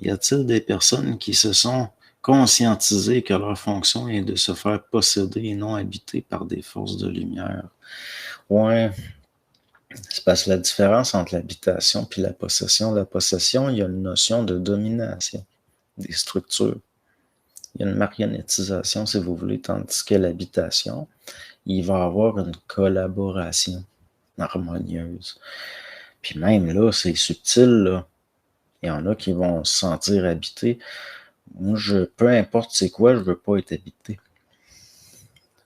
Y a-t-il des personnes qui se sont conscientisées que leur fonction est de se faire posséder et non habiter par des forces de lumière? Ouais, c'est parce que la différence entre l'habitation et la possession, il y a une notion de domination des structures. Il y a une marionnettisation, si vous voulez, tandis que l'habitation, il va y avoir une collaboration harmonieuse. Puis même là, c'est subtil, là. Il y en a qui vont se sentir habités. Moi, peu importe c'est quoi, je veux pas être habité.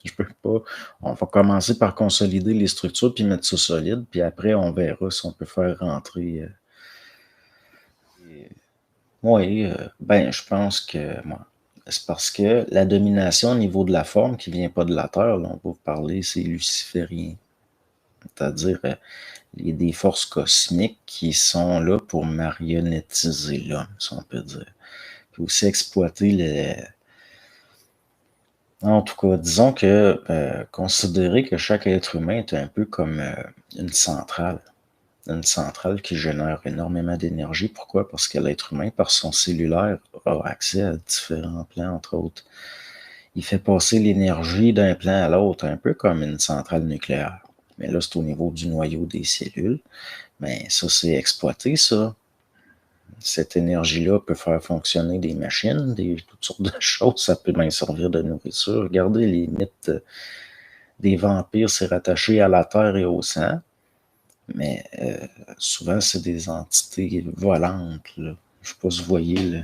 Je peux pas. On va commencer par consolider les structures puis mettre ça solide, puis après, on verra si on peut faire rentrer. Oui, ben, je pense que moi, c'est parce que la domination au niveau de la forme qui vient pas de la Terre, là, on peut vous parler, c'est luciférien. C'est-à-dire, il y a des forces cosmiques qui sont là pour marionnettiser l'homme, si on peut dire. Puis aussi exploiter En tout cas, disons que considérer que chaque être humain est un peu comme une centrale. Une centrale qui génère énormément d'énergie. Pourquoi? Parce que l'être humain, par son cellulaire, a accès à différents plans, entre autres. Il fait passer l'énergie d'un plan à l'autre, un peu comme une centrale nucléaire. Mais là, c'est au niveau du noyau des cellules. Mais ça, c'est exploité, ça. Cette énergie-là peut faire fonctionner des machines, toutes sortes de choses. Ça peut même servir de nourriture. Regardez les mythes des vampires, c'est rattaché à la terre et au sang. Mais souvent, c'est des entités volantes, là. Je ne sais pas si vous voyez, là.